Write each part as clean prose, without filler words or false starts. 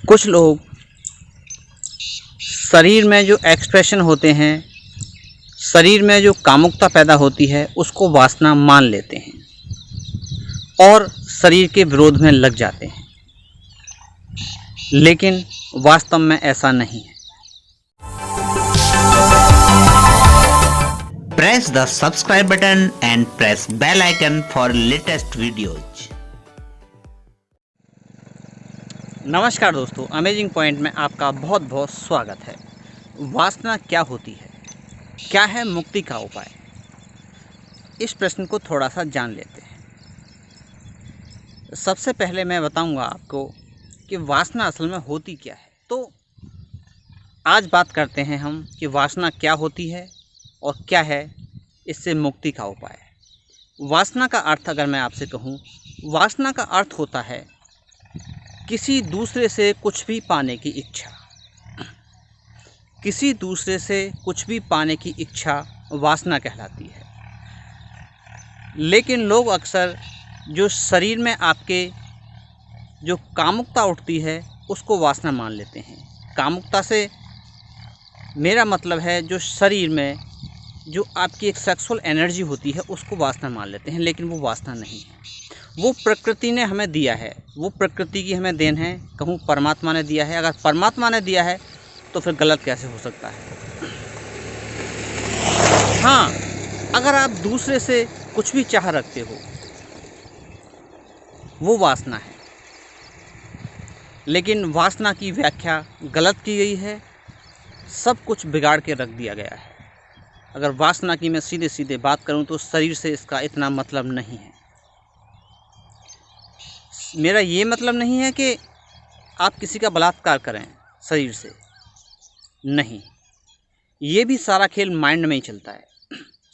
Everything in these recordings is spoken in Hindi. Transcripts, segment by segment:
कुछ लोग शरीर में जो एक्सप्रेशन होते हैं, शरीर में जो कामुकता पैदा होती है, उसको वासना मान लेते हैं और शरीर के विरोध में लग जाते हैं, लेकिन वास्तव में ऐसा नहीं है। Press the subscribe button and press bell icon for latest videos. नमस्कार दोस्तों, अमेजिंग पॉइंट में आपका बहुत बहुत स्वागत है। वासना क्या होती है? क्या है मुक्ति का उपाय? इस प्रश्न को थोड़ा सा जान लेते हैं। सबसे पहले मैं बताऊंगा आपको कि वासना असल में होती क्या है। तो आज बात करते हैं हम कि वासना क्या होती है और क्या है इससे मुक्ति का उपाय। वासना का अर्थ अगर मैं आपसे कहूँ, वासना का अर्थ होता है किसी दूसरे से कुछ भी पाने की इच्छा। किसी दूसरे से कुछ भी पाने की इच्छा वासना कहलाती है। लेकिन लोग अक्सर जो शरीर में आपके जो कामुकता उठती है उसको वासना मान लेते हैं। कामुकता से मेरा मतलब है जो शरीर में जो आपकी एक सेक्सुअल एनर्जी होती है उसको वासना मान लेते हैं, लेकिन वो वासना नहीं है। वो प्रकृति ने हमें दिया है, वो प्रकृति की हमें देन है। कहूँ परमात्मा ने दिया है। अगर परमात्मा ने दिया है तो फिर गलत कैसे हो सकता है? हाँ, अगर आप दूसरे से कुछ भी चाह रखते हो वो वासना है, लेकिन वासना की व्याख्या गलत की गई है। सब कुछ बिगाड़ के रख दिया गया है। अगर वासना की मैं सीधे सीधे बात करूं तो शरीर से इसका इतना मतलब नहीं है। मेरा ये मतलब नहीं है कि आप किसी का बलात्कार करें शरीर से, नहीं। ये भी सारा खेल माइंड में ही चलता है।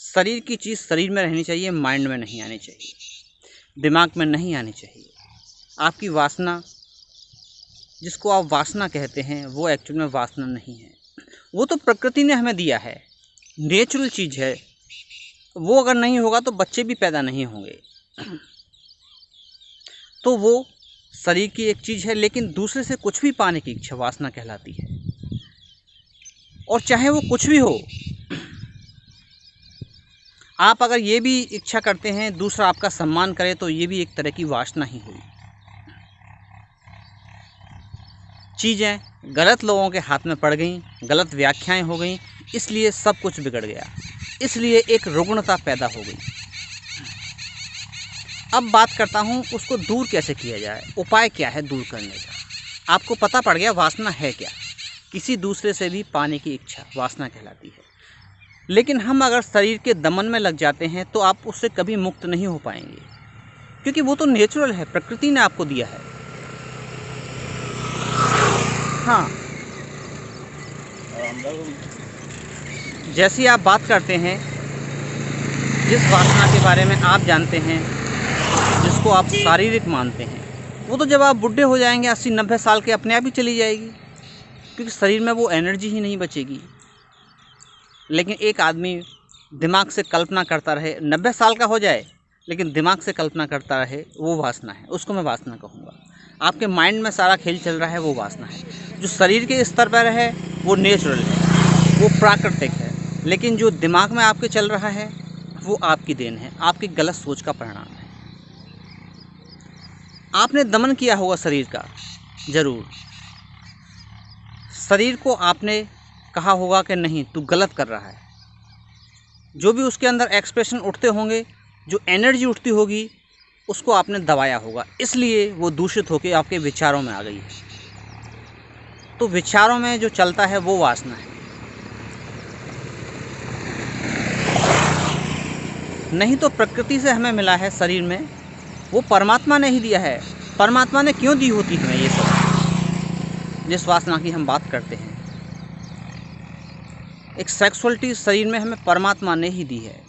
शरीर की चीज़ शरीर में रहनी चाहिए, माइंड में नहीं आनी चाहिए, दिमाग में नहीं आनी चाहिए। आपकी वासना, जिसको आप वासना कहते हैं, वो एक्चुअल में वासना नहीं है। वो तो प्रकृति ने हमें दिया है, नेचुरल चीज़ है। वो अगर नहीं होगा तो बच्चे भी पैदा नहीं होंगे। तो वो शरीर की एक चीज़ है, लेकिन दूसरे से कुछ भी पाने की इच्छा वासना कहलाती है। और चाहे वो कुछ भी हो, आप अगर ये भी इच्छा करते हैं दूसरा आपका सम्मान करे तो ये भी एक तरह की वासना ही हुई। चीज़ें गलत लोगों के हाथ में पड़ गईं, गलत व्याख्याएं हो गईं, इसलिए सब कुछ बिगड़ गया। इसलिए एक रुग्णता पैदा हो गई। अब बात करता हूँ उसको दूर कैसे किया जाए, उपाय क्या है दूर करने का। आपको पता पड़ गया वासना है क्या। किसी दूसरे से भी पाने की इच्छा वासना कहलाती है। लेकिन हम अगर शरीर के दमन में लग जाते हैं तो आप उससे कभी मुक्त नहीं हो पाएंगे, क्योंकि वो तो नेचुरल है, प्रकृति ने आपको दिया है। हाँ, जैसी आप बात करते हैं, जिस वासना के बारे में आप जानते हैं, जिसको आप शारीरिक मानते हैं, वो तो जब आप बुढ़े हो जाएंगे 80-90 साल के, अपने आप ही चली जाएगी, क्योंकि शरीर में वो एनर्जी ही नहीं बचेगी। लेकिन एक आदमी दिमाग से कल्पना करता रहे, 90 साल का हो जाए लेकिन दिमाग से कल्पना करता रहे, वो वासना है। उसको मैं वासना कहूँगा। आपके माइंड में सारा खेल चल रहा है, वो वासना है। जो शरीर के स्तर पर है वो नेचुरल है, वो प्राकृतिक है। लेकिन जो दिमाग में आपके चल रहा है वो आपकी देन है, आपकी गलत सोच का परिणाम है। आपने दमन किया होगा शरीर का, ज़रूर। शरीर को आपने कहा होगा कि नहीं, तू गलत कर रहा है। जो भी उसके अंदर एक्सप्रेशन उठते होंगे, जो एनर्जी उठती होगी, उसको आपने दबाया होगा, इसलिए वो दूषित होकर आपके विचारों में आ गई है। तो विचारों में जो चलता है वो वासना है। नहीं तो प्रकृति से हमें मिला है शरीर में, वो परमात्मा ने ही दिया है। परमात्मा ने क्यों दी होती हमें ये सब, जिस वासना की हम बात करते हैं। एक सेक्सुअलिटी शरीर में हमें परमात्मा ने ही दी है,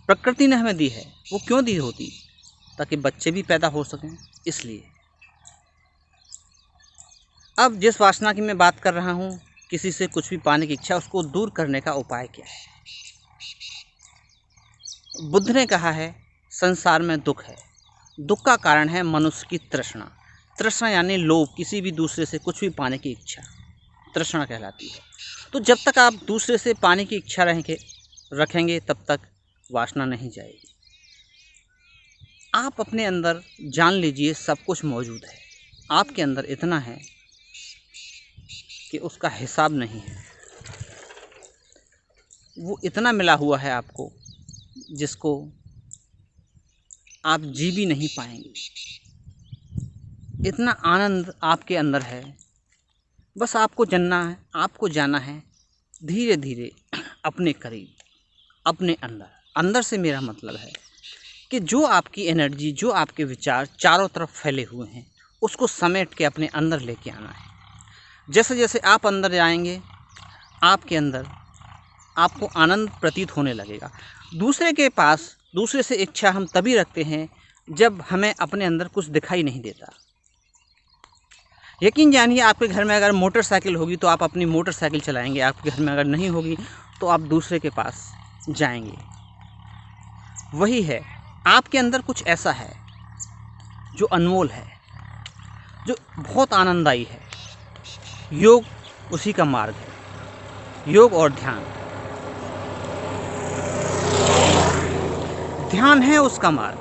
प्रकृति ने हमें दी है। वो क्यों दी होती? ताकि बच्चे भी पैदा हो सकें, इसलिए। अब जिस वासना की मैं बात कर रहा हूँ, किसी से कुछ भी पाने की इच्छा, उसको दूर करने का उपाय क्या है? बुद्ध ने कहा है संसार में दुख है, दुख का कारण है मनुष्य की तृष्णा। तृष्णा यानी लोभ, किसी भी दूसरे से कुछ भी पाने की इच्छा तृष्णा कहलाती है। तो जब तक आप दूसरे से पाने की इच्छा रखेंगे तब तक वासना नहीं जाएगी। आप अपने अंदर जान लीजिए सब कुछ मौजूद है, आपके अंदर इतना है कि उसका हिसाब नहीं है। वो इतना मिला हुआ है आपको जिसको आप जी भी नहीं पाएंगे। इतना आनंद आपके अंदर है, बस आपको जाना है धीरे धीरे अपने करीब, अपने अंदर से मेरा मतलब है कि जो आपकी एनर्जी, जो आपके विचार चारों तरफ फैले हुए हैं, उसको समेट के अपने अंदर लेके आना है। जैसे जैसे आप अंदर जाएंगे, आपके अंदर आपको आनंद प्रतीत होने लगेगा। दूसरे से इच्छा हम तभी रखते हैं जब हमें अपने अंदर कुछ दिखाई नहीं देता। यकीन जानिए, आपके घर में अगर मोटरसाइकिल होगी तो आप अपनी मोटरसाइकिल चलाएंगे, आपके घर में अगर नहीं होगी तो आप दूसरे के पास जाएंगे। वही है, आपके अंदर कुछ ऐसा है जो अनमोल है, जो बहुत आनंददायी है। योग उसी का मार्ग है, योग और ध्यान है उसका मार्ग।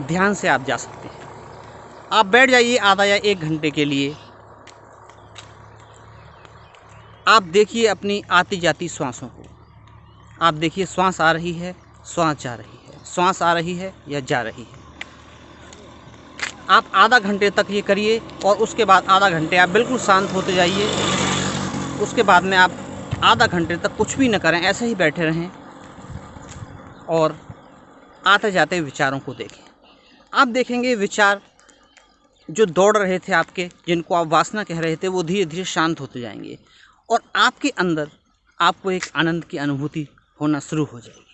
ध्यान से आप जा सकते हैं। आप बैठ जाइए आधा या 1 घंटे के लिए। आप देखिए अपनी आती जाती श्वासों को। आप देखिए श्वास आ रही है, श्वास जा रही है, श्वास आ रही है या जा रही है। आप आधा घंटे तक ये करिए और उसके बाद आधा घंटे आप बिल्कुल शांत होते जाइए। उसके बाद में आप आधा घंटे तक कुछ भी न करें, ऐसे ही बैठे रहें और आते जाते विचारों को देखें। आप देखेंगे विचार जो दौड़ रहे थे आपके, जिनको आप वासना कह रहे थे, वो धीरे धीरे शांत होते जाएंगे और आपके अंदर आपको एक आनंद की अनुभूति होना शुरू हो जाएगी।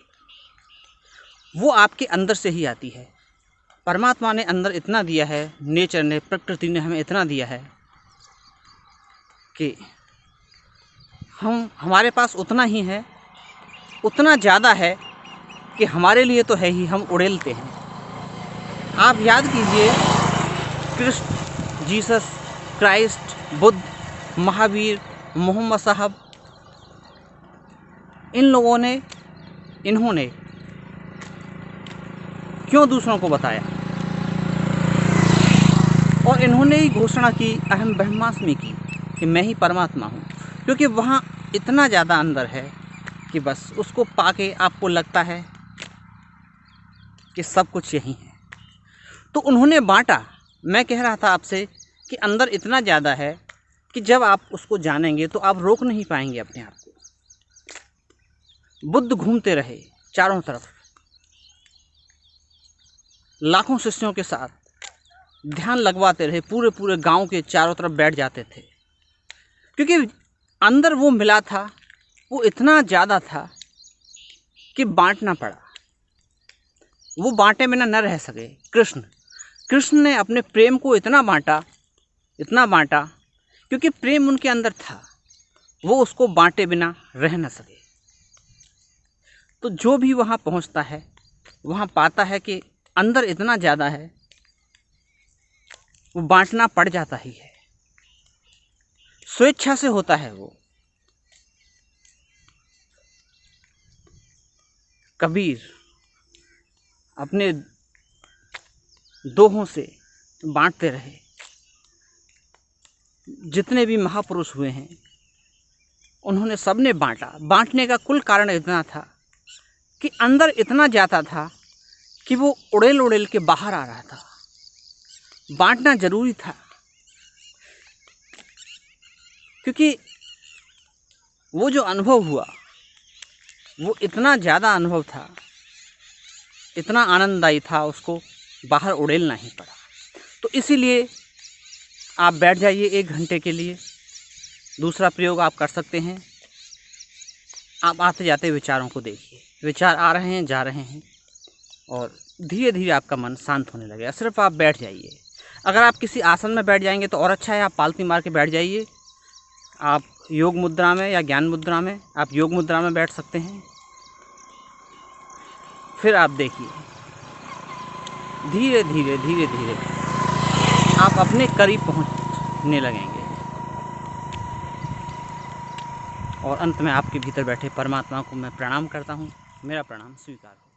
वो आपके अंदर से ही आती है। परमात्मा ने अंदर इतना दिया है, नेचर ने, प्रकृति ने हमें इतना दिया है कि हमारे पास उतना ही है, उतना ज़्यादा है कि हमारे लिए तो है ही, हम उड़ेलते हैं। आप याद कीजिए, कृष्ण, जीसस क्राइस्ट, बुद्ध, महावीर, मोहम्मद साहब, इन्होंने क्यों दूसरों को बताया और इन्होंने ही घोषणा की, अहम ब्रह्मास्मि की, कि मैं ही परमात्मा हूँ। क्योंकि वहाँ इतना ज़्यादा अंदर है कि बस उसको पाके आपको लगता है कि सब कुछ यही है। तो उन्होंने बांटा। मैं कह रहा था आपसे कि अंदर इतना ज़्यादा है कि जब आप उसको जानेंगे तो आप रोक नहीं पाएंगे अपने आप को। बुद्ध घूमते रहे चारों तरफ, लाखों शिष्यों के साथ ध्यान लगवाते रहे, पूरे पूरे गांव के चारों तरफ बैठ जाते थे, क्योंकि अंदर वो मिला था, वो इतना ज़्यादा था कि बांटना पड़ा। वो बांटे बिना न रह सके। कृष्ण ने अपने प्रेम को इतना बांटा, क्योंकि प्रेम उनके अंदर था, वो उसको बांटे बिना रह न सके। तो जो भी वहाँ पहुँचता है, वहाँ पाता है कि अंदर इतना ज़्यादा है, वो बांटना पड़ जाता ही है, स्वेच्छा से होता है वो। कबीर अपने दोहों से बांटते रहे। जितने भी महापुरुष हुए हैं, उन्होंने सबने बांटा। बांटने का कुल कारण इतना था कि अंदर इतना जाता था कि वो उड़ेल के बाहर आ रहा था। बांटना जरूरी था, क्योंकि वो जो अनुभव हुआ वो इतना ज़्यादा अनुभव था, इतना आनंददायी था, उसको बाहर उड़ेलना ही पड़ा। तो इसीलिए आप बैठ जाइए 1 घंटे के लिए। दूसरा प्रयोग आप कर सकते हैं। आप आते जाते विचारों को देखिए, विचार आ रहे हैं, जा रहे हैं, और धीरे धीरे आपका मन शांत होने लगेगा। सिर्फ आप बैठ जाइए। अगर आप किसी आसन में बैठ जाएंगे तो और अच्छा है, आप पालती मार के बैठ जाइए। आप योग मुद्रा में या ज्ञान मुद्रा में, आप योग मुद्रा में बैठ सकते हैं। फिर आप देखिए, धीरे धीरे आप अपने करीब पहुंचने लगेंगे और अंत में आपके भीतर बैठे परमात्मा को मैं प्रणाम करता हूं। मेरा प्रणाम स्वीकार हो।